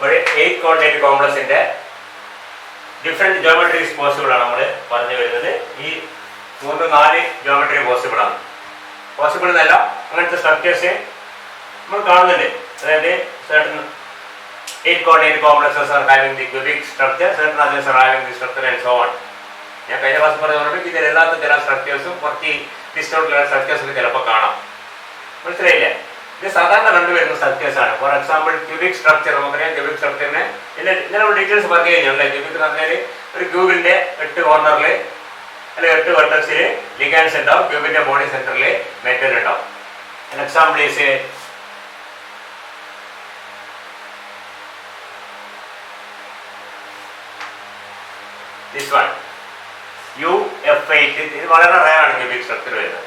അപ്പോൾ 8 coordinate കോംപ്ലക്സിന്റെ different geometries possible ആണ് നമ്മൾ പറഞ്ഞു വരുന്നത്. ഈ 3-4 ജോമെട്രി പോസിബിൾ ആണ്. പോസിബിൾ എന്നല്ല, അങ്ങനത്തെ സ്ട്രക്ചേഴ്സ് നമ്മൾ കാണുന്നുണ്ട്. അതായത് certain 8 coordinate complexes are having the cubic structure, certain others are having the structure and so on. ഞാൻ കഴിഞ്ഞ ക്ലാസ് പറഞ്ഞപ്പോൾ ഇതിലെല്ലാത്ത ചില സ്ട്രക്ചേഴ്സും കുറച്ച് ഡിസ്റ്റോർട്ടുള്ള സ്ട്രക്ചേഴ്സൊക്കെ ചിലപ്പോൾ കാണാം. മനസ്സിലായില്ലേ? ഇത് സാധാരണ കണ്ടുവരുന്ന സ്ട്രക്ചേഴ്സ് ആണ്. ഫോർ എക്സാമ്പിൾ ക്യൂബിക് സ്ട്രക്ചർ നമുക്കറിയാം. ക്യൂബിക് സ്ട്രക്ചറിനെ ഇങ്ങനെ ഡീറ്റെയിൽസ് പറഞ്ഞു കഴിഞ്ഞാൽ ക്യൂബിക് എന്ന് പറഞ്ഞാൽ ഒരു ക്യൂബിന്റെ 8 കോർണറിൽ അല്ലെങ്കിൽ 8 വെർട്ടക്സിൽ ലിഗാൻഡ്സ് ഉണ്ടാവും. ക്യൂബിന്റെ ബോഡി സെന്ററിൽ മെറ്റൽ ഉണ്ടാവും. Example is this one UF8. ഇത് വളരെ റയർ ആണ് ക്യൂബിക് സ്ട്രക്ചർ വരുന്നത്.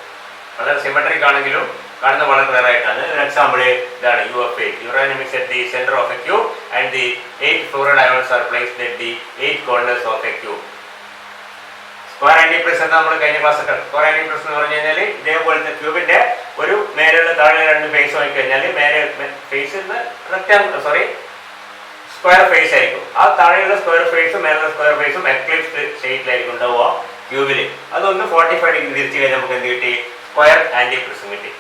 വളരെ സിമെട്രിക് ആണെങ്കിലും കാണുന്നത് വളരെ റയർ ആയിട്ടാണ്. ഒരു എക്സാമ്പിൾ ഇതാണ് UF8. Uranium is at the center of a cube and the 8 fluoride ions are placed at the 8 corners of a cube. Square antiprism നമ്മൾ കഴിഞ്ഞ ക്ലാസ് സ്ക്വയർ ആന്റിപ്രിസം എന്ന് പറഞ്ഞു കഴിഞ്ഞാൽ ഇതേപോലത്തെ ക്യൂബിന്റെ ഒരു മേലുള്ള താഴെ 2 ഫേസ് നോക്കി കഴിഞ്ഞാൽ മേലെ ഫേസ് സ്ക്വയർ ഫേസ് ആയിരിക്കും. ആ താഴെയുള്ള സ്ക്വയർ ഫേസും മേലുള്ള സ്ക്വയർ ഫേസും എക്ലിപ്സ്ഡ് സ്റ്റേറ്റിലായിരിക്കും ഉണ്ടാവുക ക്യൂബില്. അതൊന്ന് 45 ഡിഗ്രി തിരിച്ചു കഴിഞ്ഞാൽ നമുക്ക് എന്ത് കിട്ടി? സ്ക്വയർ ആന്റിപ്രിസം കിട്ടി.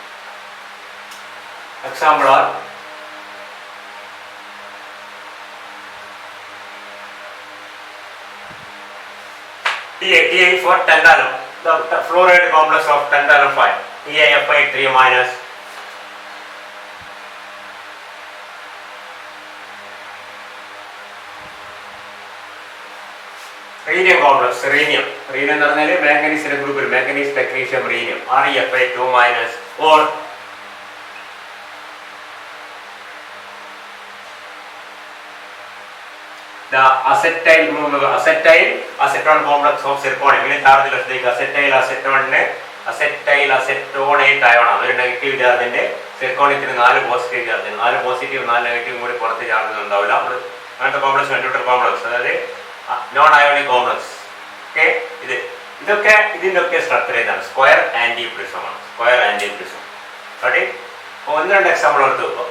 Example are T8 for tantalum, the fluoride complex of tantalum 5, TiF8 3 minus. Rhenium complex, rhenium എന്ന് പറഞ്ഞാൽ മാംഗനീസിന്റെ ഗ്രൂപ്പിൽ manganese technetium rhenium, ReF8 2 minus. Or the acetone complex of zirconium. ഇങ്ങനെ ചാർജിലേക്ക് അസെറ്റോണേറ്റ് അയോൺ ആണ്. ഒരു നെഗറ്റീവ് ചാർജിന്റെ സിർക്കോണിയത്തിന് 4 പോസിറ്റീവ് ചാർജ്, 4 പോസിറ്റീവ് 4 നെഗറ്റീവ് കൂടി പുറത്ത് charge ഉണ്ടാവില്ല. അങ്ങനത്തെ കോംപ്ലക്സ് ന്യൂട്രൽ കോംപ്ലക്സ്, അതായത് നോൺ അയോണിക് കോംപ്ലക്സ്. ഓക്കെ, ഇതിന്റെ ഒക്കെ സ്ട്രക്ചർ ഏതാണ്? സ്ക്വയർ ആന്റിപ്രിസം ആണ്. സ്ക്വയർ ആന്റിപ്രിസം. ഓക്കെ, 1-2 എക്സാമ്പിൾ എടുത്ത് വെക്കുക.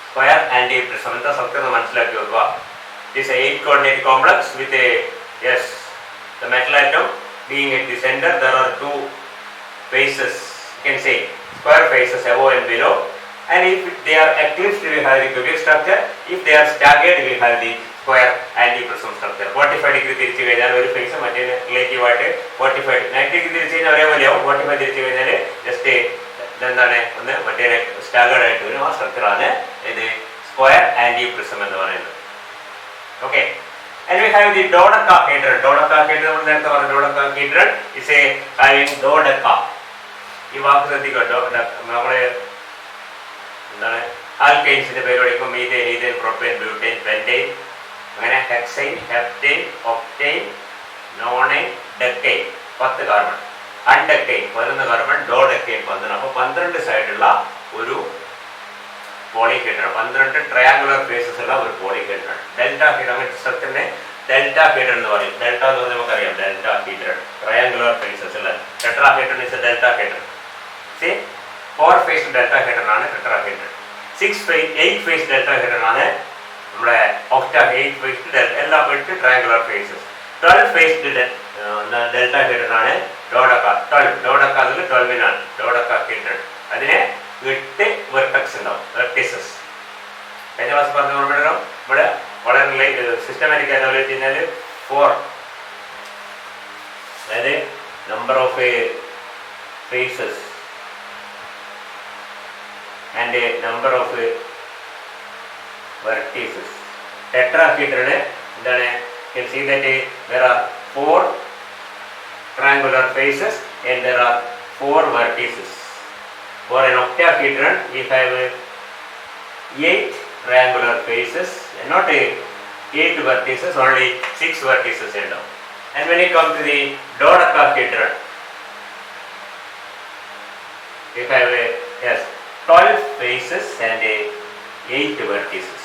സ്ക്വയർ ആന്റിപ്രിസം എന്താ സ്ട്രക്ചർ എന്ന് മനസ്സിലാക്കി വെക്കുക. It is an 8 coordinate complex with the metal atom being at the center. There are 2 faces, you can say square faces above and below, and if they are eclipsed we have the cubic structure. If they are staggered we have the square anti-prism structure. 45 degree തിരിച്ചു കഴിഞ്ഞാൽ ഒരു face മറ്റേ relative ആയിട്ട് 45 90 degree തിരിച്ചു കഴിഞ്ഞാൽ ഒരേപോലെയാവും. 45 തിരിച്ചു കഴിഞ്ഞാൽ just ഇതെന്താണ് ഒന്ന് മറ്റേ സ്റ്റാഗേർഡ് ആയിട്ട് വരും. ആ സ്ട്രക്ചറാണ് ഇത് സ്ക്വയർ ആന്റിപ്രിസം എന്ന് പറയുന്നത്. Okay, and we have the dodecahedron. Dodecahedron നമ്മൾ നേരത്തെ പറഞ്ഞു. Dodecahedron is having dodeca. ഈ വാക്ക് ശ്രദ്ധിക്കുക. നമ്മള് എന്താണ് ആൽക്കൈൻസിന്റെ പേര് പഠിക്കുമ്പോൾ methane, ethane, propyne, butyne, pentyne, അങ്ങനെ hexyne, heptyne, octyne, nonyne, decyne 10 carbon, undecyne 11 carbon, dodecyne 12. അപ്പോൾ 12 സൈഡുള്ള ഒരു പോളിഹെഡ്രൺ, 12 ട്രയാങ്കുലർ ഫേസസ് ഉള്ള ഒരു പോളിഹെഡ്രൺ. ഡെൽറ്റാഹെഡ്രൺ സ്ട്രക്ചറിനെ ഡെൽറ്റാഹെഡ്രൺ എന്ന് പറയും. ഡെൽറ്റ എന്ന് പറഞ്ഞാൽ നമുക്കറിയാം ഡെൽറ്റാഹെഡ്രൺ, ട്രയാങ്കുലർ ഫേസസ് ഉള്ള. ടെട്രാഹെഡ്രൺ ഇസ് എ ഡെൽറ്റാഹെഡ്രൺ. സി 4 ഫേസ് ഡെൽറ്റാഹെഡ്രൺ ആണ് ടെട്രാഹെഡ്രൺ. 8 ഫേസ് ഡെൽറ്റാഹെഡ്രൺ ആണ് നമ്മുടെ ഒക്ടാ. 8 ഫേസ് എല്ലാം 8 ട്രയാങ്കുലർ ഫേസസ്. 12 ഫേസ് ഡെൽറ്റാഹെഡ്രൺ ആണ് ഡോഡക്ക. 12 അതിൽ 12 ആണ് ഡോഡക്കാഹെഡ്രൺ. അതിനെ 8 വെർട്ടക്സ് ഉണ്ടാവും, വെർട്ടിസസ്. കഴിഞ്ഞ ക്ലാസ് പറഞ്ഞ ഓർമ്മ ഇവിടെ വളരെ സിസ്റ്റമാറ്റിക് ആയിട്ട് ഡെവലപ്പ് ചെയ്യുന്നതിൽ 4, അതായത് number of faces and number of vertices. ടെട്രാഹെഡ്രണ് എന്താണ്? You can see that there are 4 triangular faces and there are 4 vertices. For an octahedron we have 8 triangular faces and not 8 vertices, only 6 vertices end up. And when you come to the dodecahedron we have 12 faces and 8 vertices.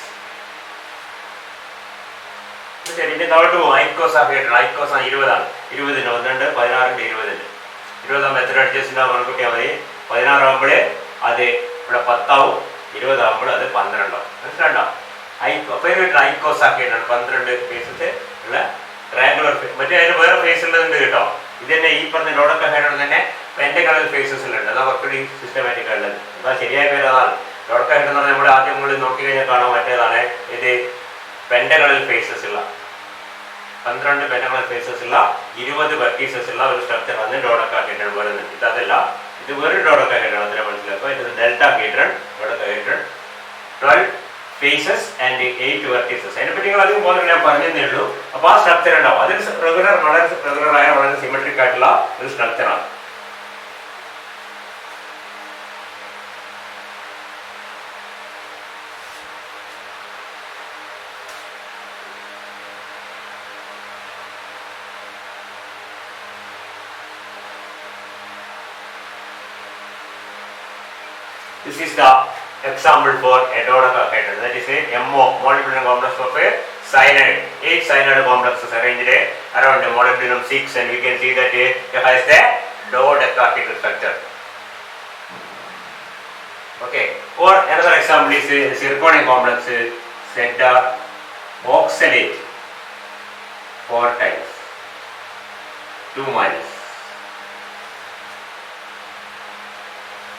ഇതിന്റെ താഴോട്ട് പോകും. ഐക്കോസാഹെഡ്രൺ. ഐക്കോസാ 20 ആണ്. 20 1 16 20 20 എത്ര adjust ആവും കണക്കൂട്ടിയാൽ മതി. 16 ആകുമ്പോഴേ അത് ഇവിടെ 10 ആവും, 20 ആകുമ്പോൾ അത് 12 ആവും. മനസ്സിലാണ്ടോ? പേര് ഐക്കോസ് ആക്കിയിട്ടാണ് 12 ഫേസസ് ഉള്ള ട്രയാങ്കുലർ. മറ്റേ അതിന് വേറെ ഫേസ് ഉള്ളതുണ്ട് കേട്ടോ. ഇത് തന്നെ ഈ പറഞ്ഞ ഡോഡെക്കാഹെഡ്രോൺ തന്നെ പെന്റഗണൽ ഫേസസിലുണ്ട്. അതാ കുറച്ചുകൂടി സിസ്റ്റമാറ്റിക് ഉള്ളത്. അതാ ശരിയായ പേര് അതാണ്. ഡോഡെക്കാഹെഡ്രോൺ എന്ന് പറഞ്ഞാൽ നമ്മൾ ആദ്യം നമ്മൾ നോക്കി കഴിഞ്ഞാൽ കാണാൻ മറ്റേതാണ് ഇത് പെന്റഗണൽ ഫേസസ് ഉള്ള 12 പെന്റഗണൽ ഫേസസ് ഉള്ള 20 വെർട്ടീസസ് ഉള്ള ഒരു സ്ട്രക്ചറാണ് ഡോഡെക്കാഹെഡ്രോൺ വരുന്നത്. ഇതല്ല, ഇത് വേറെ ഡോഡെക്കാഹെഡ്രോൺ അത്ര മനസ്സിലാക്കുക. ഇത് ഡെൽറ്റാഹെഡ്രോൺ, ഡോഡെക്കാഹെഡ്രോൺ 12 ഫേസസ് ആൻഡ് 8 വെർട്ടീസസ്. അതിനെപ്പറ്റി നിങ്ങൾ അധികം പോകുന്നത് ഞാൻ പറഞ്ഞതേ ഉള്ളൂ. അപ്പോൾ ആ സ്ട്രക്ചർ ഉണ്ടാവും. അതിന് വളരെ റെഗുലറായ വളരെ സിമെട്രിക് ആയിട്ടുള്ള ഒരു സ്ട്രക്ചറാണ്. This is the example for a dodecahedron. That is a MO, molybdenum complex of a cyanide. 8 cyanide complexes arranged around the molybdenum 6, and we can see that it has the dodecahedral structure. Okay. Or another example is a zirconium complex, cedar oxalate 4 times, 2 minus.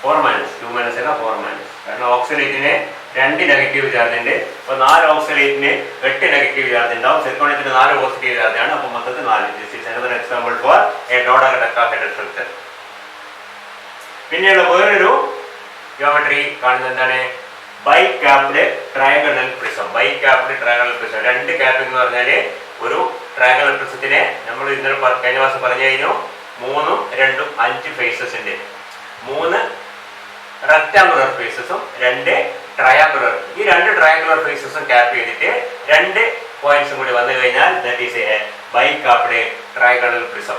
4 minus, 2 minus അല്ല 4 minus. കാരണം ഓക്സലേറ്റിന് 2 negative charge ഉണ്ട്. അപ്പോൾ 4 ഓക്സലേറ്റിന് 8 negative charge ഉണ്ടാവും. സിർക്കോണിയത്തിന് 4 positive charge ആണ്. അപ്പോൾ മൊത്തത്തിൽ 4. This is another example for a dodecahedral structure. പിന്നെയുള്ള വേറൊരു ജിയോമെട്രി കാണുന്നത് എന്താണ്? By capped trigonal prism. By capped trigonal prism. 2 capping എന്ന് പറഞ്ഞാൽ ഒരു ട്രയാഗണൽ പ്രിസത്തിന് നമ്മൾ ഇന്നലെ കഴിഞ്ഞ മാസം പറഞ്ഞു കഴിഞ്ഞു 3ഉം 2ഉം 5 ഫേസസ് ഉണ്ട്. 3 റെക്ടാങ്കുലർ ഫേസസും 2 ട്രയാങ്കുലർ. ഈ 2 ട്രയാങ്കുലർ ഫേസസും ക്യാപ്പ് ചെയ്തിട്ട് 2 പോയിന്റ്സും കൂടി വന്നു കഴിഞ്ഞാൽ that is a by capped trigonal prism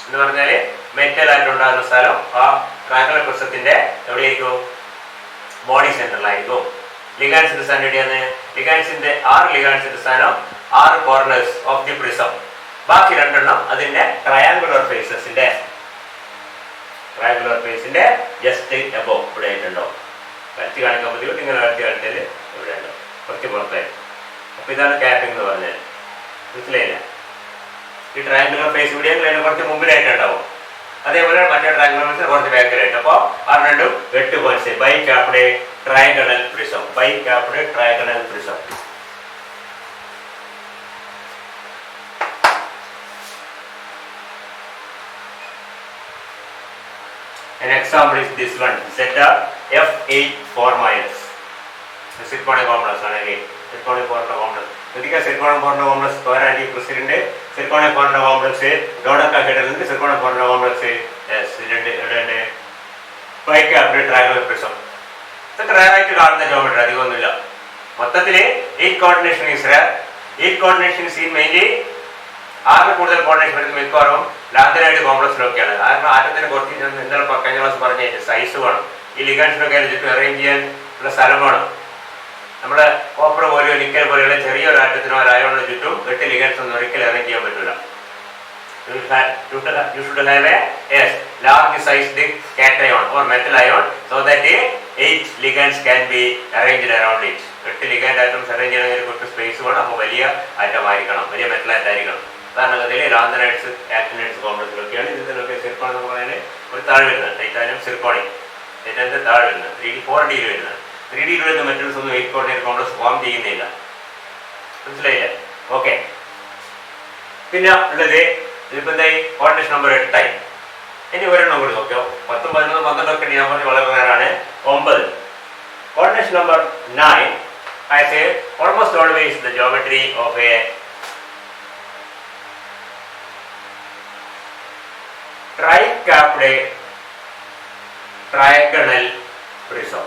എന്ന് പറഞ്ഞാൽ മെറ്റൽ ആയിട്ടുണ്ടാകുന്ന സ്ഥലം ആ ട്രയാങ്കുലർ പ്രിസത്തിന്റെ എവിടെയായിരിക്കും? ബോഡി സെന്ററിലായിരിക്കും. ലിഗാൻസിന്റെ സ്ഥാനം എവിടെയാണ്? ലിഗാൻസിന്റെ 6 ലിഗാൻസിന്റെ സ്ഥാനം 6 കോർണേഴ്സ് ഓഫ് ദി പ്രിസം. ബാക്കി 2 എണ്ണം അതിന്റെ ട്രയാങ്കുലർ ഫേസിന്റെ ജസ്റ്റ് എബോ ഇവിടെ ആയിട്ടുണ്ടോ? വരച്ച് കാണിക്കാൻ ബുദ്ധിമുട്ട്. ഇങ്ങനെ വരച്ച് കാണിച്ചാൽ ഇവിടെ ഉണ്ടോ? കുറച്ച് പുറത്തായി. അപ്പൊ ഇതാണ് ക്യാപ്പിംഗ് എന്ന് പറഞ്ഞാൽ. മനസ്സിലായില്ല? ഈ ട്രയാങ്കുലർ ഫേസ് ഇവിടെ കുറച്ച് മുമ്പിലായിട്ടുണ്ടാവും. അതേപോലെ മറ്റേ ട്രയാങ്കുലർ ഫേസ് കുറച്ച് ബാക്കിലായിട്ട്. അപ്പോൾ ആ 2ഉം 8 points. By capped trigonal prism. By capped trigonal prism. An example is this one, ZR F8 4 minus. Zirconium complex ആണെങ്കിൽ zirconium formula complex. ഇതിക്ക് zirconium formula complex square anti ക്രിസ്റ്റലിന്റെ zirconium formula complex ഡോഡെക്കാഹെഡ്രലിന്റെ zirconium formula complex രണ്ട് bi capped trigonal prism. ഇതൊക്കെ rare ആയിട്ട് കാണുന്ന geometry, അധികമൊന്നുമില്ല. മൊത്തത്തിൽ 8 coordination is rare. 8 coordination is in mainly 6 കൂടുതൽ കോർഡിനേഷൻ വരുന്ന മിക്കവാറും ലാന്തനൈഡ് കോംപ്ലക്സിലൊക്കെയാണ്. കാരണം ആറ്റത്തിന് കുറച്ച് ഇന്നലെ കഴിഞ്ഞ ക്ലാസ് പറഞ്ഞ സൈസ് വേണം. ഈ ലിഗാൻസിനൊക്കെ ചുറ്റും അറേഞ്ച് ചെയ്യാൻ ഉള്ള സ്ഥലം വേണം. നമ്മുടെ കോപ്പർ പോലെയോ നിക്കൽ പോലെയുള്ള ചെറിയൊരു ആറ്റത്തിനോ അയോണിനോ ചുറ്റും 8 ലിഗാൻസ് ഒന്നും ഒരിക്കലും അറേഞ്ച് ചെയ്യാൻ പറ്റില്ല. You should have a large sized cation or metal ion so that 8 ligands can be arranged around it. 8 ligand atoms arrange ചെയ്യണമെങ്കിൽ കുറച്ച് സ്പേസ് വേണം. അപ്പോൾ വലിയ ആറ്റം ആയിരിക്കണം, വലിയ മെറ്റൽ ആയിട്ടായിരിക്കണം. ഉദാഹരണത്തിൽ ലാന്തനൈഡ്സ്, ആക്ടിനൈഡ്സ് കോംപ്ലക്സുകളൊക്കെയാണ്. ഇതിലൊക്കെ സിർക്കോൺ എന്ന് പറയുന്നത് ഒരു താഴെ വരുന്നത്. ടൈറ്റാനിയം സിർക്കോണിയം ടൈറ്റാനിയത്തിന്റെ താഴെ വരുന്നത് 3D 4Dയിൽ വരുന്നത്. 3Dയിൽ വരുന്ന മെറ്റൽസ് ഒന്നും 8 കോർഡിനേറ്റ് കോംപ്ലക്സ് ഫോം ചെയ്യുന്നില്ല. മനസ്സിലായില്ലേ? ഓക്കെ. പിന്നെ ഉള്ളത് ഇതിപ്പോൾ എന്തായി? കോർഡിനേഷൻ നമ്പർ 8 ആയി. ഇനി ഒരെണ്ണം കൂടി നോക്കിയോ. 10, 11, 12 ഒക്കെ ഞാൻ പറഞ്ഞ് വളരെ നേരമാണ്. 9. Coordination number 9 has a almost always the geometry of a tri-capped trigonal prism.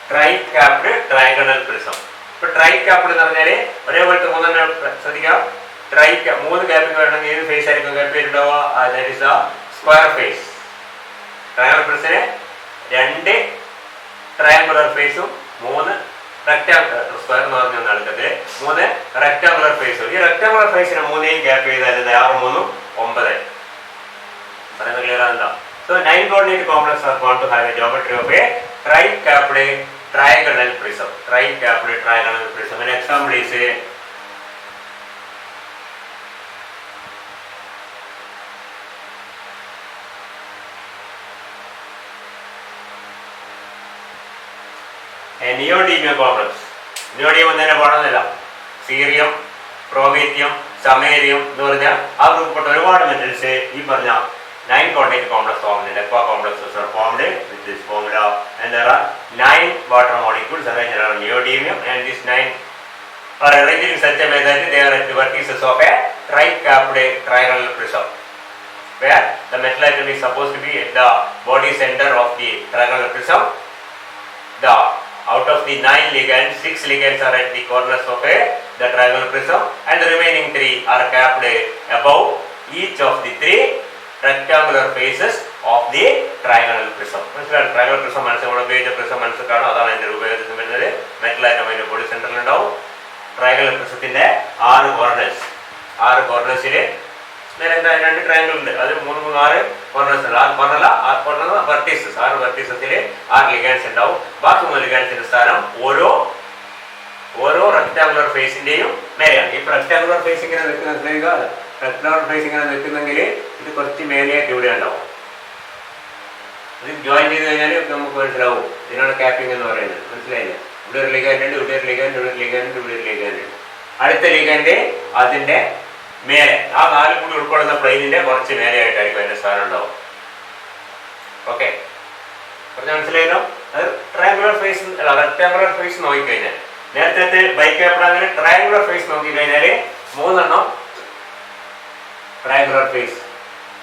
Tri-capped trigonal prism. ഇപ്പോൾ tri-capped എന്ന് പറഞ്ഞാൽ ഒരേപോലത്തെ 3 ശ്രദ്ധിക്കാം. 3 ക്യാപ്പിംഗ് വേണമെങ്കിൽ ഏത് ഫേസ് ആയിരിക്കും ക്യാപ്പ് ചെയ്തിട്ടുണ്ടാവുക? That is a square face. Triangular പ്രിസത്തിന് 2 ട്രയാങ്കുലർ ഫേസും 3 റെക്ടാങ്കുലർ, സ്ക്വയർ എന്ന് പറഞ്ഞ നടക്കത്തില് 3 റെക്ടാങ്കുലർ ഫേസും. ഈ റെക്ടാങ്കുലർ ഫേസിനെ 3നെയും ക്യാപ്പ് ചെയ്താൽ 6, 3, 9. പറയുന്നത് ക്ലിയർ ആണല്ലോ. So 9 coordinate complex are found to to have a geometry of a tri-capped trigonal prism. Tri-capped trigonal prism. An example is a neodymium complex. Neodymium എന്നതിനെ പാടുന്നില്ല. Cerium, പ്രോമീത്തിയം, സമേരിയം എന്ന് പറഞ്ഞാൽ ആ ഗ്രൂപ്പിൽപ്പെട്ട ഒരുപാട് മെറ്റൽസ് ഈ പറഞ്ഞ 9 coordinate complex formed. Aqua complexes are formed with this formula, and there are 9 water molecules arranged around neodymium, and these 9 are arranged in such a way that they are at the vertices of a tri-capped trigonal prism, where the metal atom is supposed to be at the body center of the trigonal prism. Out of the 9 ligands, 6 ligands are at the corners of the trigonal prism, and the remaining 3 are capped above each of the 3 rectangular faces of the trigonal prism. മനസ്സിലാണ് trigonal prism നമ്മൾ ഉപയോഗിച്ച prism മനസ്സിലാണോ? അതാണ് അതിന്റെ ഉപയോഗത്തിൽ വരുന്നത്. Metal atom അതിന്റെ body സെന്ററിൽ ഉണ്ടാവും. trigonal prismത്തിന്റെ 6 കോർണേഴ്സിൽ എന്താ 2 ട്രയാങ്കിൾ ഉണ്ട്. അത് 6 കോർണേഴ്സ് ഉണ്ട്. 6 വെർട്ടീസസ് 6 വെർട്ടീസസിൽ 6 ലിഗാൻഡ്സ് ഉണ്ടാവും. ബാക്കി 3 ലിഗാൻഡ്സിന്റെ സ്ഥാനം ഓരോ റെക്ടാങ്കുലർ ഫേസിന്റെയും മേലെയാണ്. ഈ റെക്ടാങ്കുലർ ഫേസ് ഇങ്ങനെ നിൽക്കുന്ന റെക്ടാങ്കുലർ ഫേസ് ഇങ്ങനെ നിൽക്കുന്നെങ്കിൽ ഇത് കുറച്ച് മേലെയായിട്ട് ഇവിടെ ഉണ്ടാവും. ഇത് ജോയിൻ ചെയ്ത് കഴിഞ്ഞാൽ നമുക്ക് മനസ്സിലാവും. ഇതിനാണ് ക്യാപ്പിംഗ് എന്ന് പറയുന്നത്. മനസ്സിലായില്ലേ? ഇവിടെ ഒരു ലിഗാൻഡ് ഉണ്ട്, ഇവിടെ ഒരു ലിഗാൻഡ്, ഇവിടെ ഒരു ലിഗാൻഡ്, ഇവിടെ ഒരു ലിഗാൻഡ് ഉണ്ട്. അടുത്ത ലിഗാൻഡ് അതിന്റെ മേലെ ആ 4 കൂടി ഉൾക്കൊള്ളുന്ന പ്ലെയിനിന്റെ കുറച്ച് മേലെയായിട്ടായിരിക്കും അതിന്റെ സ്ഥാനം ഉണ്ടാവും. ഓക്കെ, പറഞ്ഞ മനസ്സിലായല്ലോ? അത് ട്രയാങ്കുലർ ഫേസ് അല്ല, റെക്ടാങ്കുലർ ഫേസ് നോക്കിക്കഴിഞ്ഞാൽ നേരത്തെ ബൈക്കാപ്പിളാണെങ്കിൽ ട്രയാങ്കുലർ ഫേസ് നോക്കിക്കഴിഞ്ഞാൽ 3 എണ്ണം ട്രയാങ്കുലർ ഫേസ്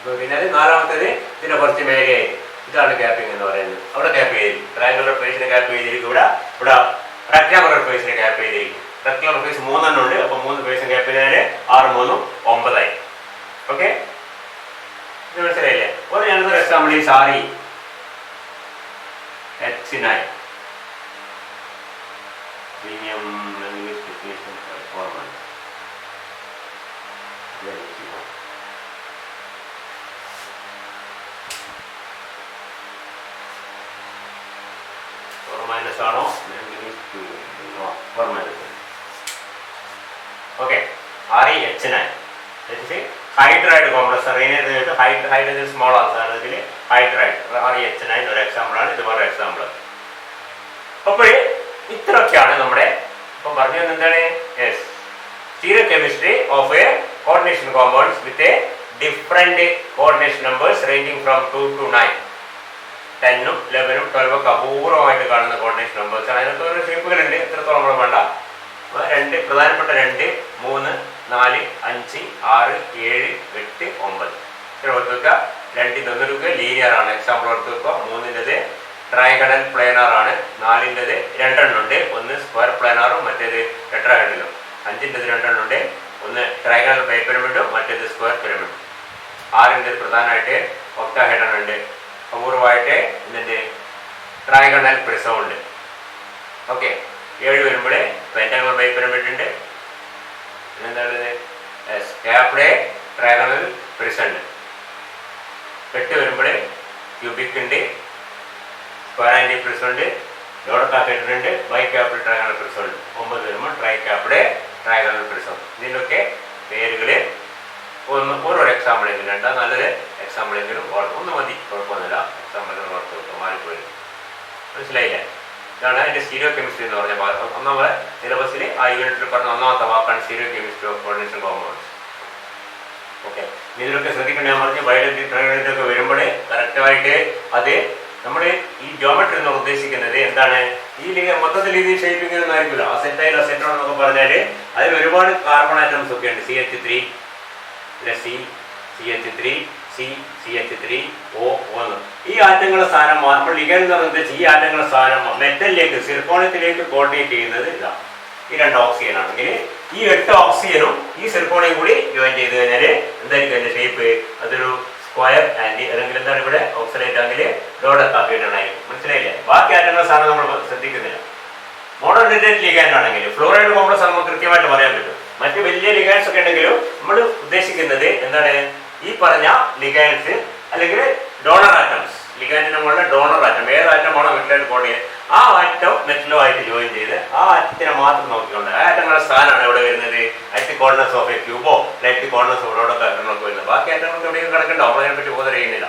നോക്കിക്കഴിഞ്ഞാൽ 4ാമത്തേത് ഇതിന്റെ കുറച്ച് മേലെയായി. ഇതാണ് ക്യാപ്പിംഗ് എന്ന് പറയുന്നത്. അവിടെ ക്യാപ്പ് ചെയ്തിരിക്കും. ട്രയാങ്കുലർ ഫേസിനെ ക്യാപ്പ് ചെയ്തിരിക്കും. ഇവിടെ റെക്ടാങ്കുലർ ഫേസിനെ ക്യാപ്പ് ചെയ്തിരിക്കും. റെക്ടാങ്കുലർ ഫേസ് 3 എണ്ണം ഉണ്ട്. അപ്പൊ 3 ഫേസും ക്യാപ്പ് ചെയ്താൽ 6 3 9 ആയി. ഓക്കെ, ഇത് മനസ്സിലായില്ലേ? ഒരു ഞങ്ങൾക്ക് എക്സാമ്പിൾ ഈ സാറി H9 premium specification performance. Minus ആണോ? Okay, ReH9 hydride complex. Hydrogen small ആണ് ഇതിൽ ഹൈഡ്രൈഡ്. ReH9 ഒരു എക്സാമ്പിൾ ആണ്. ഇത് വേറെ എക്സാമ്പിൾ. അപ്പോൾ ഇത്രയൊക്കെയാണ് നമ്മുടെ ഇപ്പം പറഞ്ഞു എന്താണ് stereo chemistry of a coordination compounds with a different coordination numbers ranging from 2 to 9. 10ഉം 11ഉം 12ഉം ഒക്കെ അപൂർവമായിട്ട് കാണുന്ന കോർഡിനേഷൻ നമ്പേഴ്സ് ആണ്. അതിനകത്ത് ഓരോ ഷേപ്പുകളുണ്ട്. എത്രത്തോളം നമ്മൾ വേണ്ട. 2 പ്രധാനപ്പെട്ട 2, 3, 4, 5, 6, 7, 8, 9 ഇത്ര ഓർത്ത് വെക്കുക. 2 ഒന്നൊരുക്കുക ലീനിയർ ആണ്. എക്സാമ്പിൾ ഓർത്ത് വെക്കുക. 3ൻ്റെത് ട്രൈഗണൽ പ്ലേനാർ ആണ്. 4ൻ്റെത് 2 എണ്ണം ഉണ്ട്. ഒന്ന് സ്ക്വയർ പ്ലേനാറും മറ്റേത് ടെട്രാഹെഡ്രലും. 5ൻ്റെത് 2 എണ്ണം ഉണ്ട്. ഒന്ന് ട്രൈഗണൽ ബൈപിരമിഡും മറ്റേത് സ്ക്വയർ പിരമിഡും. 6ൻ്റെത് പ്രധാനമായിട്ട് ഒക്ടാഹെഡ്രൺ ഉണ്ട്. അപൂർവമായിട്ട് ഇതിൻ്റെ ട്രൈഗണൽ പ്രിസം ഉണ്ട്. ഓക്കെ, 7 വരുമ്പോൾ പെന്റഗണൽ ബൈപിരമിഡ് ഉണ്ട്. പിന്നെന്താണത് ക്യാപ്ഡ് ട്രൈഗണൽ പ്രിസം ഉണ്ട്. 8 വരുമ്പോൾ ക്യൂബിക് ഉണ്ട്, സ്ക്വയർ ആൻറ്റി പ്രിസം ഉണ്ട്, ഡോഡെക്കാഹെഡ്രൺ ഉണ്ട്, ബൈക്യാപ്പിൾ ട്രൈഗണൽ പ്രിസം ഉണ്ട്. 9 വരുമ്പോൾ ട്രൈക്യാപ്ഡ് ട്രൈഗണൽ പ്രിസം. ഇതിൻ്റെയൊക്കെ പേരുകൾ ഓരോ എക്സാമ്പിളെങ്കിലും വേണ്ട. നല്ലൊരു എക്സാമ്പിളെങ്കിലും ഒന്ന് മതി, കുഴപ്പമൊന്നുമില്ല. എക്സാമ്പിളുകൾ ഓർത്ത് വെക്കും, മാറിപ്പോയി. മനസ്സിലായില്ലേ? ഇതാണ് അതിൻ്റെ സ്റ്റീരിയോ കെമിസ്ട്രി എന്ന് പറഞ്ഞ ഭാഗം. ഒന്നാമത് സിലബസിൽ ആ യൂണിറ്റിൽ പറഞ്ഞ ഒന്നാമത്തെ വാക്കാണ് stereo chemistry of coordination compounds. Okay, ഇതിലൊക്കെ ശ്രദ്ധിക്കേണ്ട ഞാൻ പറഞ്ഞു. ബയോളജി ട്രൈഗണലൊക്കെ വരുമ്പോൾ കറക്റ്റായിട്ട് അത് നമ്മൾ ഈ ജോമെട്രി എന്ന് ഉദ്ദേശിക്കുന്നത് എന്താണ്? ഈ മൊത്തത്തിൽ ഇത് ഷേപ്പിംഗ് ഒന്നും ആയിരിക്കില്ല. അസെറ്റൈൽ അസെറ്റോൺ എന്നൊക്കെ പറഞ്ഞാൽ അതിൽ ഒരുപാട് കാർബൺ ആറ്റംസ് ഒക്കെ ഉണ്ട്. CH3 CH3 CH3 O1. ഈ ആറ്റങ്ങളുടെ സ്ഥാനം നമ്മൾ ലിഗൻഡ് എന്ന് പറയുന്നത് ഈ ആറ്റങ്ങളുടെ സ്ഥാനം മെറ്റലിലേക്ക് സിർക്കോണിയത്തിലേക്ക് കോർഡിനേറ്റ് ചെയ്യുന്നത് ഇതാണ്. ഈ 2 ഓക്സിജൻ ആണെങ്കിൽ ഈ 8 ഓക്സിജനും ഈ സിർക്കോണിയും കൂടി ജോയിൻ ചെയ്ത് കഴിഞ്ഞാൽ എന്തായിരിക്കും അതിന്റെ ഷേപ്പ്? അതൊരു സ്ക്വയർ ആൻറ്റി അല്ലെങ്കിൽ എന്താണ് ഇവിടെ ഓക്സിഡേറ്റ് ആണെങ്കിൽ ഡോഡെക്കാഹെഡ്രൺ ആയിരിക്കും. മനസ്സിലായില്ലേ? ബാക്കി ആറ്റങ്ങളുടെ സ്ഥാനം നമ്മൾ ശ്രദ്ധിക്കുന്നില്ല. മോണോഡേറ്റഡ് ലിഗാൻഡ് ആണെങ്കിൽ ഫ്ലോറൈഡ് കോംപ്ലക്സ് നമുക്ക് കൃത്യമായിട്ട് പറയാൻ പറ്റും. മറ്റ് വലിയ ലിഗാൻഡ്സ് ഒക്കെ ഉണ്ടെങ്കിലും നമ്മൾ ഉദ്ദേശിക്കുന്നത് എന്താണ്? ഈ പറഞ്ഞ ലിഗാൻഡ്സ് അല്ലെങ്കിൽ ഡോണർ ആറ്റംസ് ലിഗാൻഡിന്റെ മുകളിൽ ഡോണർ ആറ്റം, ഏത് ആറ്റമാണോ മെറ്റലായിട്ട് കോഡ് ചെയ്യുന്നത് ആ ആറ്റം മെറ്റലുമായിട്ട് ജോയിൻ ചെയ്ത് ആ ആറ്റത്തിനെ മാത്രം നോക്കിക്കൊണ്ട് ആ ആറ്റങ്ങളുടെ സ്ഥാനമാണ് എവിടെ വരുന്നത്, അറ്റ് കോർണേഴ്സ് ഓഫ് എ ക്യൂബോ ലെറ്റ് കോർണേഴ്സ് ഓഫ് റോഡൊക്കെ ആറ്റങ്ങളൊക്കെ വരുന്നത്. ബാക്കി ആറ്റങ്ങൾക്ക് എവിടെയും കിടക്കണ്ടോ, നമ്മളതിനെ പറ്റി ബോധം ചെയ്യുന്നില്ല.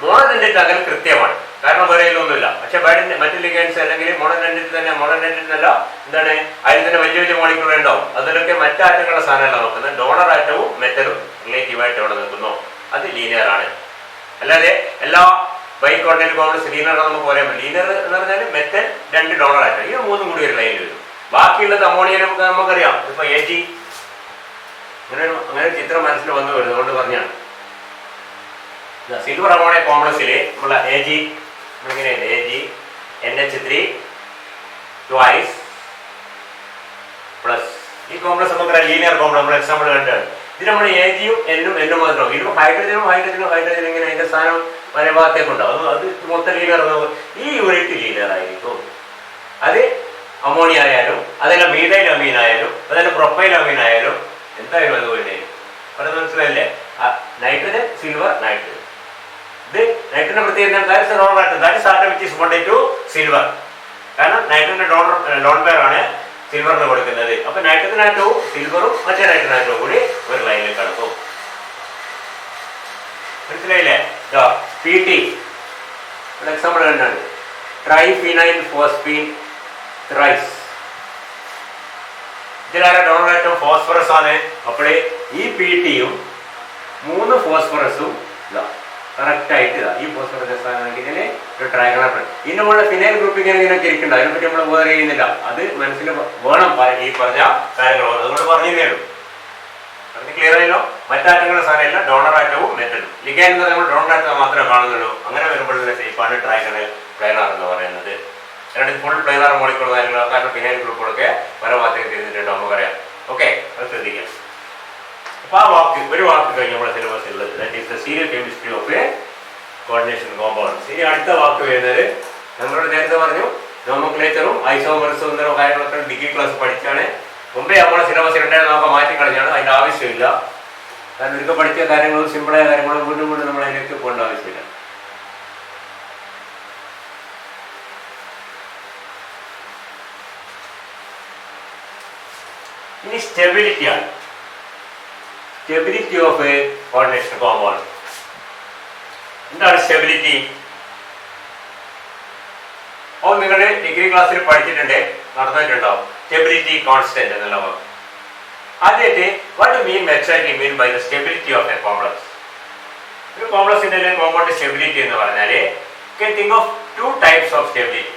മോണോഡെൻഡേറ്റ് അകൽ കൃത്യമാണ്, കാരണം വേറെയൊന്നുമില്ല. പക്ഷെ മറ്റു ലിഗൻസ് അല്ലെങ്കിൽ മോണോഡെൻഡേറ്റ് തന്നെ, മോണോഡെൻഡേറ്റിനല്ല എന്താണ്, അതിൽ തന്നെ വലിയ വലിയ മോളിക്യൂൾ ഉണ്ടാവും. അതിലൊക്കെ മറ്റു ആറ്റങ്ങളുടെ സ്ഥാനമല്ല നോക്കുന്നത്. ഡോണർ ആറ്റവും മെറ്റലും റിലേറ്റീവായിട്ട് എവിടെ നിൽക്കുന്നു, അത് ലീനിയർ ആണ്. അല്ലാതെ എല്ലാ ബൈ കോർഡിനേറ്റ് കോംപ്ലക്സ് ലീനിയർ നമുക്ക് പറയാൻ പറ്റും. ലീനിയർ എന്ന് പറഞ്ഞാൽ മെറ്റൽ, 2 ഡോണർ ആറ്റം, ഇത് 3 കൂടി ഒരു ലൈനിൽ വരും. ബാക്കിയുള്ളത് അമോണിയനും നമുക്കറിയാം. ഇപ്പൊ AG അങ്ങനെ ചിത്രം മനസ്സിൽ വന്നു വരുന്നത് കൊണ്ട് പറഞ്ഞാണ്. സിൽവർ അമോണിയ കോംപ്ലക്സിൽ നമ്മളെ AG ഇങ്ങനെയല്ലേ, AG NH3 ട്വൈസ് പ്ലസ് ഈ കോംപ്ലക്സ് നമുക്കറിയാം ലീനിയർ കോംപ്ലക്സ്, നമ്മൾ എക്സാമ്പിൾ കണ്ടാണ്. ഇത് നമ്മൾ AGയും N മാത്രം. ഇതിപ്പോൾ ഹൈഡ്രജനും ഇങ്ങനെ അതിന്റെ സ്ഥാനം വരെ ഭാഗത്തേക്കുണ്ടാവും. അത് മൊത്തം ലീനിയർ. ഈ യൂണിറ്റ് ലീനിയർ ആയിരിക്കും. അത് അമോണിയ ആയാലും അതല്ല മീഥൈൽ അമീൻ ആയാലും അതല്ല പ്രൊപ്പൈൽ അമീൻ ആയാലും എന്തായാലും അതുപോലെ പറഞ്ഞത് മനസ്സിലായില്ലേ. നൈട്രജൻ സിൽവർ നൈട്രജൻ, ഇത് നൈട്രജന്റെ പ്രത്യേകത donor atom, that is atom which is bonded to silver. കാരണം നൈട്രജന്റെ ലോൺ പെയർ ആണ് സിൽവറിന് കൊടുക്കുന്നത്. അപ്പൊ നൈട്രജൻ ആറ്റവും സിൽവറും മറ്റേ നൈട്രജൻ ആറ്റവും കൂടി ഒരു ലൈനിൽ കിടക്കും. മനസ്സിലായില്ലേ. PT എക്സാമ്പിൾ കണ്ടാണ്, ട്രൈഫിനൈൽ ഫോസ്ഫീൻ ത്രൈസ്. ഇതിലാരെ ഡോണർ ആറ്റം ഫോസ്ഫറസ് ആണ്. അപ്പോഴേ ഈ PTയും 3 ഫോസ്ഫറസും കറക്റ്റ് ആയിട്ട് ഈ ഫോസ്ഫറസ് ഇതിന് ഒരു ട്രൈഗണൽ. ഇതിന്റെ മുകളിൽ ഫിനൈൽ ഗ്രൂപ്പിംഗ് ഇങ്ങനെ ഇരിക്കണ്ട, അതിനെപ്പറ്റി നമ്മൾ വേറെ ചെയ്യുന്നില്ല. അത് മനസ്സിൽ വേണം ഈ പറഞ്ഞ കാര്യങ്ങൾ. അതുകൊണ്ട് പറഞ്ഞേ ഉള്ളൂ. അത് ക്ലിയർ ആയല്ലോ. മറ്റാറ്റങ്ങളുടെ സാധനമല്ല ഡോണർ ആറ്റവും മെറ്റലും. ലിഗാൻഡ് എന്ന് പറയുമ്പോൾ ഡോണർ ആറ്റം മാത്രമേ കാണുന്നുള്ളൂ. അങ്ങനെ വരുമ്പോഴുള്ള ഷേപ്പാണ് ട്രൈഗണൽ പ്ലേനാർ എന്ന് പറയുന്നത്. രണ്ട് ഫുൾ പ്ലേനാർ മോളിക്കൂൾ കാര്യങ്ങൾ, കാരണം ഫിനൈൽ ഗ്രൂപ്പുകളൊക്കെ പല ഭാഗത്തേക്ക് തിരിഞ്ഞിട്ടുണ്ടോ നമുക്കറിയാം. ഓക്കെ, അത് ശ്രദ്ധിക്കാം. അപ്പൊ ആ ഒരു വാക്ക് കഴിഞ്ഞ് നമ്മുടെ സിലബസ് ഉള്ളത് that is the serial chemistry of a coordination compounds. ഇനി അടുത്ത വാക്ക് വരുന്നത് നമ്മളോട് നേരത്തെ പറഞ്ഞു, നോമോക്ലേച്ചറും ഐസോമർസും എന്ന കാര്യങ്ങളൊക്കെ ഡിഗ്രി ക്ലാസ് പഠിച്ചാണ്. മുമ്പേ നമ്മുടെ സിലബസ് ഉണ്ടായിരുന്നു, നമുക്ക് മാറ്റിക്കളഞ്ഞാണ്. അതിന്റെ ആവശ്യമില്ല. കാരണം ഇതൊക്കെ പഠിച്ച കാര്യങ്ങളും സിമ്പിളായ കാര്യങ്ങളും വീണ്ടും വീണ്ടും നമ്മൾ അതിലേക്ക് പോകേണ്ട ആവശ്യമില്ല. ഇനി സ്റ്റെബിലിറ്റിയാണ്. Stability of a coordination compound. എന്താണ് സ്റ്റെബിലിറ്റി? അപ്പോൾ നിങ്ങൾ ഡിഗ്രി ക്ലാസ്സിൽ പഠിച്ചിട്ടുണ്ട്, നടന്നിട്ടുണ്ടാവും. സ്റ്റെബിലിറ്റി കോൺസ്റ്റന്റ് എന്നുള്ള വാക്ക്. ആദ്യമായിട്ട് what you mean exactly mean by the stability of a complex. ഒരു കോംപ്ലക്സിന്റെ കോമ്പൗണ്ട് സ്റ്റെബിലിറ്റി എന്ന് പറഞ്ഞാൽ can think of 2 types of stability.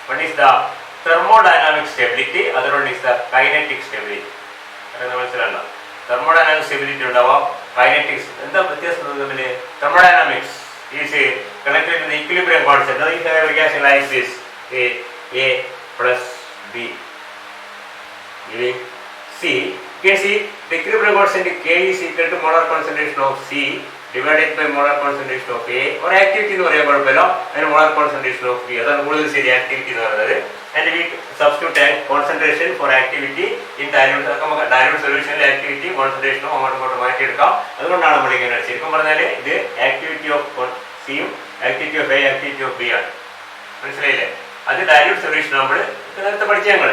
One is the thermodynamic stability, other one is the kinetic stability. മനസ്സിലാണോ? Thermodynamic stability ഉണ്ടാവാം, kinetics. എന്താ വ്യത്യാസം തമ്മിൽ? Thermodynamics is connected to the equilibrium constant. That is a reaction like this, A plus B giving C. You can see the equilibrium constant K is equal to molar concentration of C divided by molar concentration of A, or activity എന്ന് പറയാൻ കുഴപ്പമില്ല, അതിന് molar concentration of B. അതാണ് കൂടുതൽ ശരി activity എന്ന് പറയുന്നത്. And we substitute concentration for activity in dilute solution activity concentration അങ്ങോട്ടും മാറ്റിയെടുക്കാം. അതുകൊണ്ടാണ് നമ്മൾ ഇങ്ങനെ. ശരിക്കും പറഞ്ഞാൽ ഇത് ആക്ടിവിറ്റി ഓഫ് സിയും activity of A activity of B ആണ്. മനസ്സിലായില്ലേ? അത് ഡയലൂട്ട് സൊല്യൂഷൻ നമ്മൾ നേരത്തെ പഠിച്ച ഞങ്ങൾ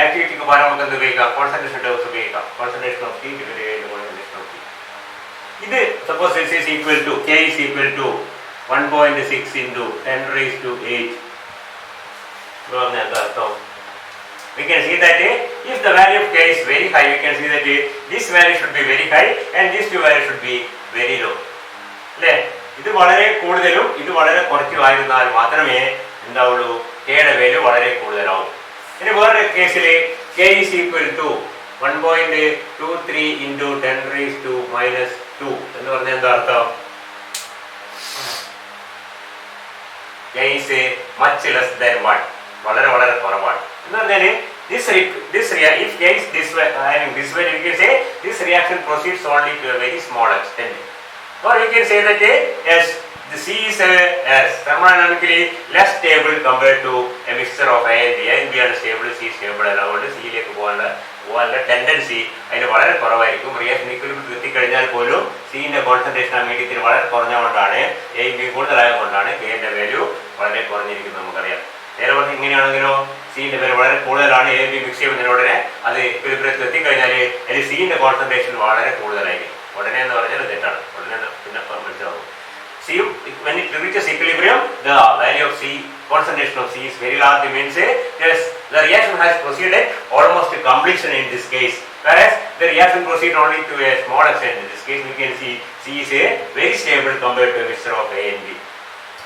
ആക്ടിവിറ്റിക്ക് പകരം നമുക്ക് എന്ത് ഉപയോഗിക്കാം? കോൺസെൻട്രേഷൻ ടേംസ് ഉപയോഗിക്കാം. Concentration of T concentration of T. ഇത് suppose this is equal to K is equal to 1.6 into 10 raised to 8. We can see that if the value of K is very high, we can see that this value should be very high and this value should be very low. അല്ലേ? ഇത് വളരെ കൂടുതലും ഇത് വളരെ കുറച്ചുമായിരുന്നാൽ മാത്രമേ എന്താവുള്ളൂ, കെയുടെ value വളരെ കൂടുതലാവും. ഇനി വേറൊരു കേസിൽ K is equal to 1.23 into 10 raised to -2 എന്ന് പറഞ്ഞാൽ എന്താ അർത്ഥം? K is much less than 1, വളരെ വളരെ കുറവാണ് എന്ന് പറഞ്ഞാൽ if K is this way, we can say this reaction proceeds only to a very small extent, or we can say that yes, the C is thermodynamically less stable compared to a mixture of A and B. A and B are stable, C is stable. അതുകൊണ്ട് സിയിലേക്ക് പോകാനുള്ള അല്ല tendency അതിന് വളരെ കുറവായിരിക്കും. Reaction ഇക്വിലിബ്രിയത്തിൽ എത്തിക്കഴിഞ്ഞാൽ പോലും സിന്റെ കോൺസെൻട്രേഷൻ ആ മീഡിയത്തിന് വളരെ കുറഞ്ഞുകൊണ്ടാണ്, എ ബി കൂടുതലായത് കൊണ്ടാണ് കെന്റെ വാല്യൂ വളരെ കുറഞ്ഞിരിക്കുന്നത് നമുക്കറിയാം. നേരെ പറഞ്ഞ് ഇങ്ങനെയാണെങ്കിലോ സിന്റെ വാല്യൂ വളരെ കൂടുതലാണ്, എ ബി മിക്സ് ചെയ്യുന്നതിന് ഉടനെ അത് ഇക്വിലിബ്രിയത്തിൽ എത്തിക്കഴിഞ്ഞാൽ അതിൽ സിന്റെ കോൺസെൻട്രേഷൻ വളരെ കൂടുതലായിരിക്കും. ഉടനെ എന്ന് പറഞ്ഞാൽ തെറ്റാണ്, ഉടനെ പിന്നെ മനസ്സിലാവും. C, when it reaches equilibrium, the value of C, concentration of C is very large. It means yes, the reaction has proceeded almost to completion in this case. Whereas the reaction proceeds only to a small extent. In this case, we can see C is a very stable compared to a mixture of A and B.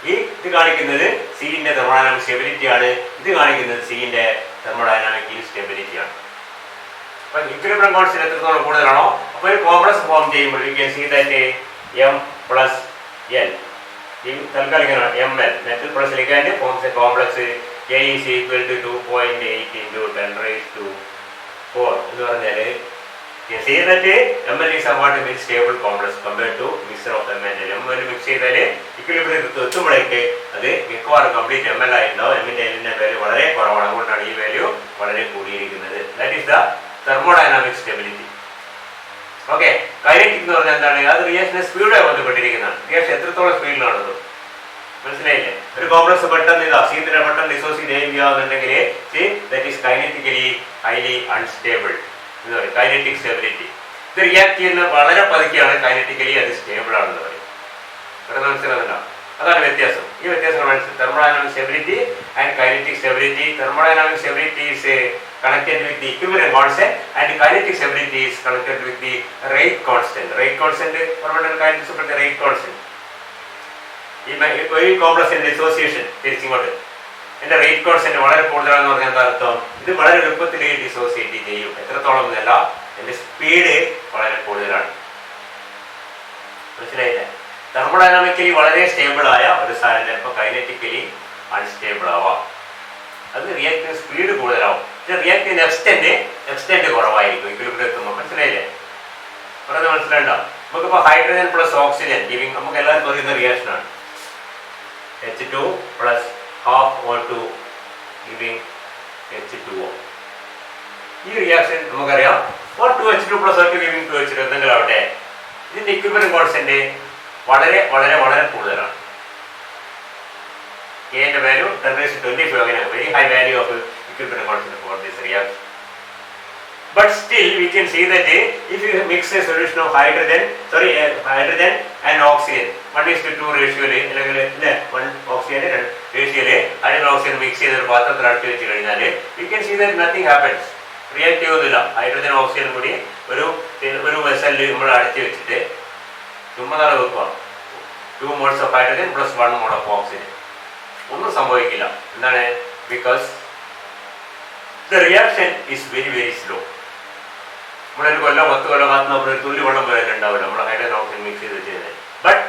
ഇത് കാണിക്കുന്നത് സിന്റെ thermodynamic stability ആണ്, ഇത് കാണിക്കുന്നത് സിന്റെ thermodynamic instability ആണ്. അപ്പൊ equilibrium constant എത്രത്തോളം കൂടുതലാണോ അപ്പോൾ ഒരു കോംപ്ലക്സ് ഫോം ചെയ്യുമ്പോൾ you can see that M plus L. തൽക്കാലം ML metal plus ligand forms a complex K is equal to 2.8 into 10 raised to 4 എന്ന് പറഞ്ഞാൽ you see that ML is somewhat a very stable complex compared to mixture of M and L. ML mix ചെയ്താൽ ഇക്വിലിബ്രിയത്തിൽ എത്തുമ്പോഴേക്ക് അത് മിക്കവാറും complete ML ആയിട്ടുണ്ടാവും. M ന്റെ L value വളരെ കുറവാണ്, അതുകൊണ്ടാണ് ഈ വാല്യൂ വളരെ കൂടിയിരിക്കുന്നത്. That is the thermodynamic stability. Okay, kinetic എന്ന് പറഞ്ഞാൽ എന്താണ്? അത് റിയാക്ഷന്റെ സ്പീഡുമായി ബന്ധപ്പെട്ടിരിക്കുന്നതാണ്. റിയാക്ഷൻ എത്രത്തോളം സ്പീഡിലാണത് മനസ്സിലായില്ലേ? ഒരു കോംപ്ലക്സ് പെട്ടെന്ന് ഇതാ സീത്തിനെ പെട്ടെന്ന് ഡിസോസിയേറ്റ് ചെയ്യുകയാണെന്നുണ്ടെങ്കിൽ ദാറ്റ് ഈസ് കൈനറ്റിക്കലി ഹൈലി അൺസ്റ്റേബിൾ എന്ന് പറയും, കൈനറ്റിക് സ്റ്റെബിലിറ്റി. ഇത് റിയാക്ട് ചെയ്യുന്ന വളരെ പതുക്കെയാണ്, കൈനറ്റിക്കലി അത് സ്റ്റേബിൾ ആണെന്ന് പറയും. ഇവിടെ മനസ്സിലാകുന്നുണ്ടോ? അതാണ് വ്യത്യാസം. ഈ വ്യത്യാസം മനസ്സിലായി. Thermodynamic stability and kinetic stability. Thermodynamic stability is connected with the equilibrium constant and kinetic stability is connected with the rate constant. Rate constant permanent kinetics of the rate constant. ഈ കോംപ്ലക്സിന്റെ ഡിസോസിയേഷൻ തിരിച്ചിങ്ങോട്ട് എന്റെ rate constant വളരെ കൂടുതലാണെന്ന് പറഞ്ഞാൽ എന്താ അർത്ഥം? ഇത് വളരെ എളുപ്പത്തിൽ ഡിസോസിയേറ്റ് ചെയ്യും. എത്രത്തോളം എന്നല്ല, എന്റെ സ്പീഡ് വളരെ കൂടുതലാണ്. മനസ്സിലായില്ലേ? തെർമോഡൈനാമിക്കലി വളരെ സ്റ്റേബിൾ ആയ ഒരു സാധനം ചിലപ്പോൾ കൈനറ്റിക്കലി അൺസ്റ്റേബിൾ ആവാം. അത് റിയാക്ടിന് സ്പീഡ് കൂടുതലാവും. റിയാക്ടിന്റെ എക്സ്റ്റെന്റ് കുറവായിരിക്കും ഇക്വിലിബ്രിയം എത്തുമ്പോൾ. മനസ്സിലായില്ലേ? പറഞ്ഞത് മനസ്സിലായിട്ടോ? നമുക്കിപ്പോൾ ഹൈഡ്രജൻ പ്ലസ് ഓക്സിജൻ ഗിവിംഗ് നമുക്ക് എല്ലാവർക്കും അറിയുന്ന റിയാക്ഷൻ ആണ്. H2 plus half O2 giving H2O. ഈ റിയാക്ഷൻ നമുക്കറിയാം. O2H2 plus O2 giving 2H2 എന്തെങ്കിലും ആവട്ടെ, ഇതിന്റെ ഇക്വിലിബ്രിയം കോൺസ്റ്റന്റ് വളരെ വളരെ വളരെ കൂടുതലാണ്. K ന്റെ വാല്യൂ 10⁻25 അങ്ങനെയാണ്. Very high value of equilibrium constant for this reaction. But still we can see that if you mix a solution of hydrogen and oxygen 1:2 ratio അല്ലെങ്കിൽ 1 oxygen ratio hydrogen oxygen mix ചെയ്ത ഒരു പാത്രത്തിൽ അടച്ചു വെച്ച് കഴിഞ്ഞാൽ we can see that nothing happens. React ചെയ്യുന്നില്ല. Hydrogen oxygen കൂടി ഒരു വെസലിൽ നമ്മൾ അടച്ചു വെച്ചിട്ട് ചുമ്മാ വെക്കുക. 2 moles of hydrogen plus 1 mole of oxygen. ഒന്നും സംഭവിക്കില്ല. എന്താണ്? Because the reaction is very very slow. നമ്മളൊരു കൊല്ലം 10 കൊല്ലം കാത്തുന്ന ഒരു തുള്ളി വെള്ളം പോലെ ഉണ്ടാവില്ല നമ്മൾ ഹൈഡ്രജൻ ഓക്സിജൻ മിക്സ് ചെയ്ത് വെച്ചത്. But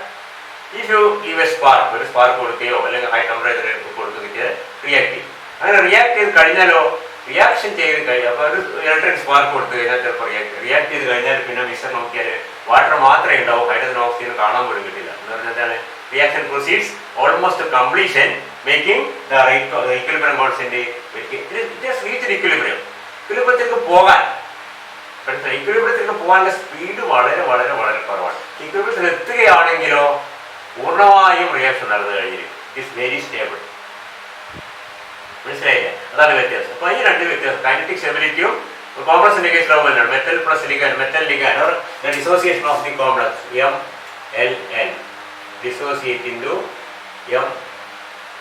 if you give A spark, ഒരു സ്പാർക്ക് കൊടുക്കുകയോ അല്ലെങ്കിൽ ഹൈ ടെമ്പറേച്ചർ കൊടുക്കുകയോ റിയാക്ട് ചെയ്യും. അങ്ങനെ റിയാക്ട് ചെയ്ത് കഴിഞ്ഞാലോ, റിയാക്ഷൻ ചെയ്ത് കഴിഞ്ഞാൽ അപ്പോൾ ഒരു ഇലക്ട്രിക് സ്പാർക്ക് കൊടുത്തു കഴിഞ്ഞാൽ ചിലപ്പോൾ റിയാക്ട് ചെയ്ത് കഴിഞ്ഞാൽ പിന്നെ മിക്സർ നോക്കിയാൽ വാട്ടർ മാത്രമേ ഉണ്ടാവും, ഹൈഡ്രജൻ ഓക്സിജൻ കാണാൻ പോലും കിട്ടില്ല. എന്ന് പറഞ്ഞാൽ എന്താണ്? Reaction proceeds almost two completion making the equilibrium constant it has reached equilibrium. ഇക്വിലിബ്രിയത്തിലേക്ക് പോകാൻ പോകാനുള്ള സ്പീഡ് വളരെ വളരെ വളരെ കുറവാണ്. ഇക്വിലിബ്രിയത്തിൽ എത്തുകയാണെങ്കിലോ പൂർണ്ണമായും റിയാക്ഷൻ നടന്നു കഴിഞ്ഞിരിക്കും. It's very stable. മനസ്സിലായില്ലേ? അതാണ് വ്യത്യാസം. അപ്പോൾ ഈ രണ്ട് വ്യത്യാസം കൈനറ്റിക് സ്റ്റെബിലിറ്റിയും കോംപ്ലക്സിന്റെ കേസിലാവുമ്പോൾ metal plus ligand, metal ligand or the dissociation of the complex MLN dissociate into M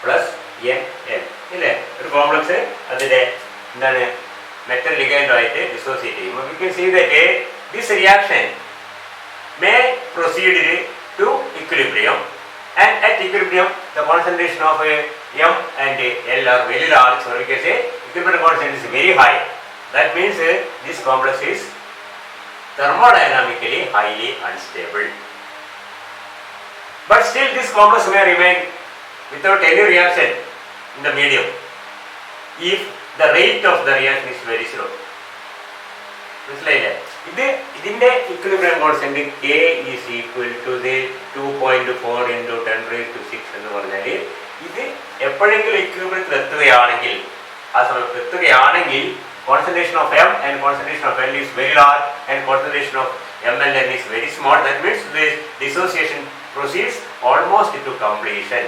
plus NL ഇല്ലേ? ഒരു കോംപ്ലക്സ് അതിന്റെ എന്താണ് മെറ്റൽ ലിഗാൻഡുമായിട്ട് ഡിസോസിയേറ്റ് ചെയ്യും. We can see that this reaction may proceed to equilibrium and at equilibrium the concentration of M and L are very large, so we can say equilibrium constant is very high. That means this complex is thermodynamically highly unstable. But still this complex may remain without any reaction in the medium if the rate of the reaction is very slow. മനസ്സിലായില്ലേ? ഇതിന്റെ equilibrium constant K is equal to the 2.4 into 10⁻⁶ എന്ന് പറഞ്ഞാൽ ഇത് എപ്പോഴെങ്കിലും ഇക്വിലിബ്രിയത്തിൽ എത്തുകയാണെങ്കിൽ, ആ സമയത്ത് എത്തുകയാണെങ്കിൽ concentration of M and concentration of L is very large and concentration of MLN is very small. That means the dissociation proceeds almost to completion.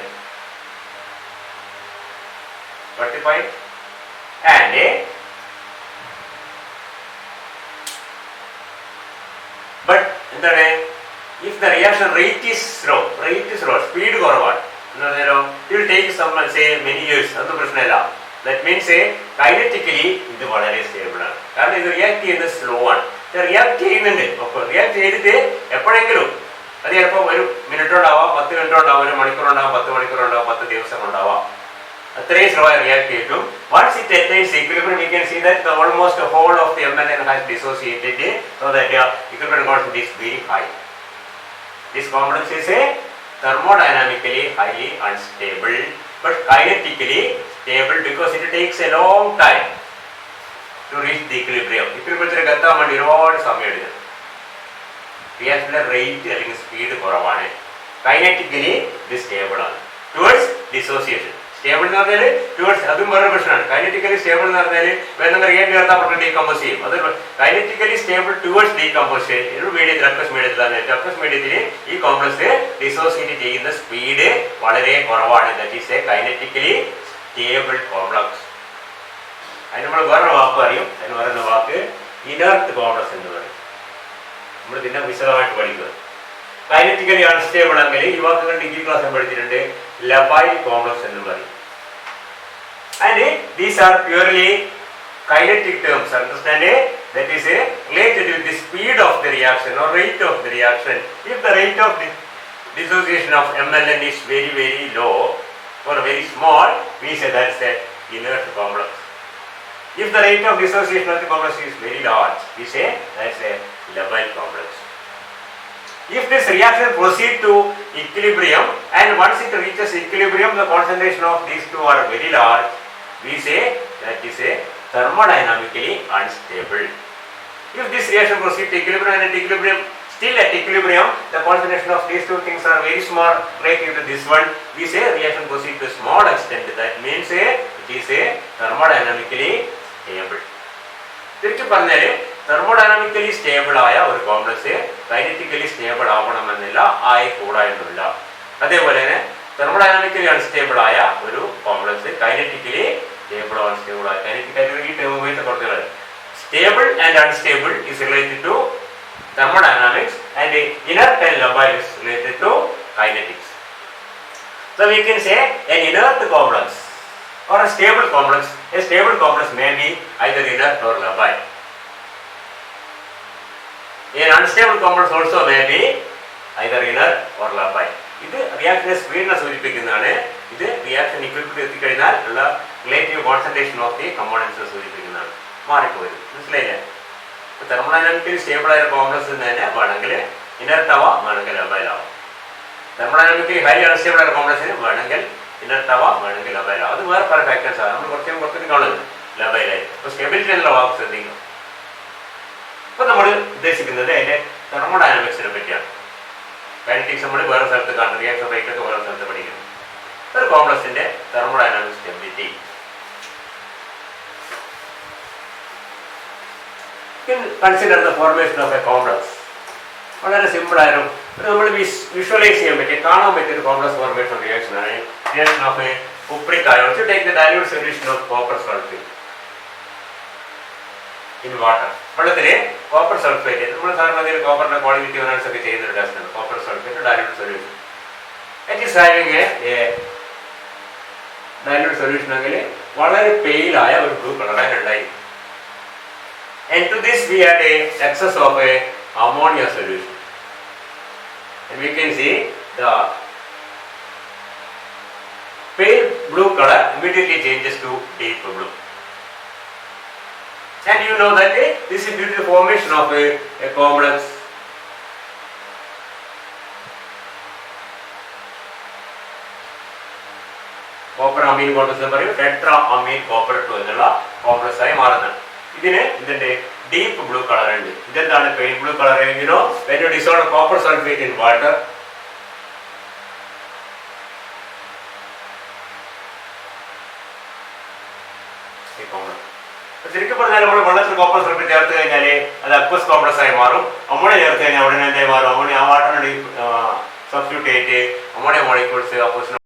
Got the point? And but if the reaction rate is slow, speed കുറവാണ്, it will take some say many years. അത് പ്രശ്നമല്ല. That means kinetically ഇത് വളരെ stable ആണ്. കാരണം ഇത് react ചെയ്യുന്നത് slow ആണ്. ഇത് റിയാക്ട് ചെയ്യുന്നുണ്ട്. അപ്പോൾ റിയാക്ട് ചെയ്തിട്ട് എപ്പോഴെങ്കിലും അത് ചിലപ്പോൾ ഒരു മിനിറ്റ് ഉണ്ടാവാം, 10 മിനിറ്റ് ഉണ്ടാവാം, ഒരു മണിക്കൂർ ഉണ്ടാവാം, 10 മണിക്കൂർ ഉണ്ടാവാം, 10 ദിവസം ഉണ്ടാവാം. അത്രയും സ്ലോ ആയി റിയാക്ട് ചെയ്തിട്ടും once it attains equilibrium, we can see that the almost whole of the MLN has dissociated, so that equilibrium constant is very high. This complex is thermodynamically highly unstable but kinetically stable because it takes a long time to reach the equilibrium. Equilibrium എത്താൻ വേണ്ടി ഒരുപാട് സമയം എടുക്കും. റിയാക്ഷന്റെ rate അല്ലെങ്കിൽ speed കുറവാണ്. കൈനറ്റിക്കലി ഇത് stable ആണ് towards dissociation. Stable എന്ന് പറഞ്ഞാൽ ടുവേർഡ്സ് അതും വേറെ പ്രശ്നമാണ്. കൈനറ്റിക്കലി സ്റ്റേബിൾ എന്ന് പറഞ്ഞാൽ വേറെ റിയാക്ട് ചേർത്താൽ പെട്ടെന്ന് ഡീകമ്പോസ് ചെയ്യും. അത് കൈനറ്റിക്കലി സ്റ്റേബിൾ ടുവേർഡ്സ് ഡീകമ്പോസ് ഒരു മീഡിയത്തിൽ അക്വസ് മീഡിയത്തിലാണ്. അക്വസ് മീഡിയത്തിൽ ഈ കോംപ്ലക്സ് ഡിസോസിയേറ്റ് ചെയ്യുന്ന സ്പീഡ് വളരെ കുറവാണ്. That is a kinetically stable complex. അതിന് നമ്മൾ വേറൊരു വാക്ക് പറയും. അതിന് പറയുന്ന വാക്ക് ഇനർട്ട് കോംപ്ലക്സ് എന്ന് പറയും. നമ്മൾ പിന്നെ വിശദമായിട്ട് പഠിക്കുക. കൈനറ്റിക്കലി അൺസ്റ്റേബിൾ എങ്കിൽ ഈ വാക്കുകൾ ഡിഗ്രി ക്ലാസ്സിൽ പഠിച്ചിട്ടുണ്ട്. ലബൈൽ കോംപ്ലക്സ് എന്ന് പറയും. And these are purely kinetic terms. Understand that is related with the speed of the reaction or rate of the reaction. If the rate of the dissociation of MLN is very very low or very small, we say that's a inert complex. If the rate of dissociation of the complex is very large, we say that's a labile complex. If this reaction proceeds to equilibrium and once it reaches equilibrium, the concentration of these two are very large, we say that is a thermodynamically unstable. If this reaction proceeds to equilibrium and at equilibrium, still at equilibrium, the concentration of these two things are very small relative to this one, we say reaction proceeds to a small extent. That means it is a thermodynamically stable. തിരിച്ചു പറഞ്ഞാൽ thermodynamically stable ആയ ഒരു complex കൈനറ്റിക്കലി stable ആവണമെന്നില്ല, കൂടായെന്നില്ല. അതേപോലെ തന്നെ thermodynamically unstable ആയ ഒരു complex കൈനറ്റിക്കലി stable or unstable. Kinetic term ഉപയോഗിച്ച കുറച്ചുകൾ. Stable and unstable is related to thermodynamics and inert and labile is related to kinetics. So we can say an inert complex or a stable complex. A stable complex may be either inert or labile. An unstable complex also may be either inert or labile. ഇത് റിയാക്ഷന്റെ സ്പീഡിനെ സൂചിപ്പിക്കുന്നതാണ്. ഇത് reaction equilibrium എത്തിക്കഴിഞ്ഞാൽ ഉള്ള relative concentration of the കമ്പോണൻസിനെ സൂചിപ്പിക്കുന്നതാണ്. മാറിപ്പോയത് മനസ്സിലായില്ലേ? Thermodynamically stable ആയ complex തന്നെ വേണമെങ്കിൽ ഇനർട്ട് ആവാം, വേണമെങ്കിൽ ലബൈൽ ആവാം. തെർമോഡൈനാമിക്കലി ഹൈലി അൺസ്റ്റേബിൾ ആയ കോംപ്ലക്സിന് വേണമെങ്കിൽ ഇനർട്ട് ആവാം, വേണമെങ്കിൽ ലബൈൽ ആവാം. അത് വേറെ പല ഫാക്ടേഴ്സ് ആണ്. നമ്മൾ കുറച്ചുകൂടി കാണുന്നത് ലബൈലായി. അപ്പോൾ സ്റ്റെബിലിറ്റി എന്നുള്ള വാക്ക് ശ്രദ്ധിക്കണം. അപ്പോൾ നമ്മൾ ഉദ്ദേശിക്കുന്നത് അതിൻ്റെ തെർമോഡൈനാമിക്സിനെ പറ്റിയാണ്. കൈനറ്റിക്സ് നമ്മൾ വേറെ സ്ഥലത്ത് കാണുന്നത്, റിയാക്ഷൻ റേറ്റ് ഒക്കെ വേറെ സ്ഥലത്ത് പഠിക്കുന്നത്. ഒരു കോംപ്ലക്സിന്റെ thermodynamic stability. Consider the formation of a complex. വളരെ സിമ്പിൾ ആയിരുന്നു. നമ്മൾ വിഷ്വലൈസ് ചെയ്യാൻ പറ്റിയ, കാണാൻ പറ്റിയ ഒരു കോംപ്ലക്സ് ഫോർമേഷൻ റിയാക്ഷൻ ആണ്. Reaction of a cupric ion to take the dilute solution of copper sulphate in water. വെള്ളത്തില് കോപ്പർ സൾഫേറ്റ്, നമ്മൾ സാധാരണ കോപ്പറിന്റെ ക്വാളിറ്റി അനാലിസിസ് ഒക്കെ ചെയ്യുന്ന ഒരു ടെസ്റ്റാണ് copper sulphate dilute solution. It is having a dilute solution എങ്കിൽ വളരെ പെയിലായ ഒരു ബ്ലൂ കളറായി ഉണ്ടായിരിക്കും. And to this we add a excess of a ammonia solution, and we can see the pale blue color immediately changes to deep blue. And you know that this is due to the formation of a complex. Copper amine complex എന്ന് പറയും. Tetra അമീൻ copper 2 എന്നുള്ള complex ആയി മാറുന്നത്. ഇതിന്റെ deep blue colour ഉണ്ട്. ഇതെന്താണ് pale blue colour? when you dissolve copper sulfate in water, ശരിക്കും പറഞ്ഞാൽ നമ്മൾ വെള്ളത്തിൽ കോപ്പർ സൾഫേറ്റ് ചേർത്ത് കഴിഞ്ഞാൽ അത് അക്വസ് കോംപ്ലക്സ് ആയി മാറും. അമോണിയ ചേർത്ത് കഴിഞ്ഞാൽ ഉടനെ എന്തായി മാറും? അമോണിയ ആ വാട്ടറിനോട് സബ്സ്റ്റിറ്റ്യൂട്ട് ചെയ്തിട്ട് അമോണിയ മോളിക്യൂൾസ് അപ്പോസിന്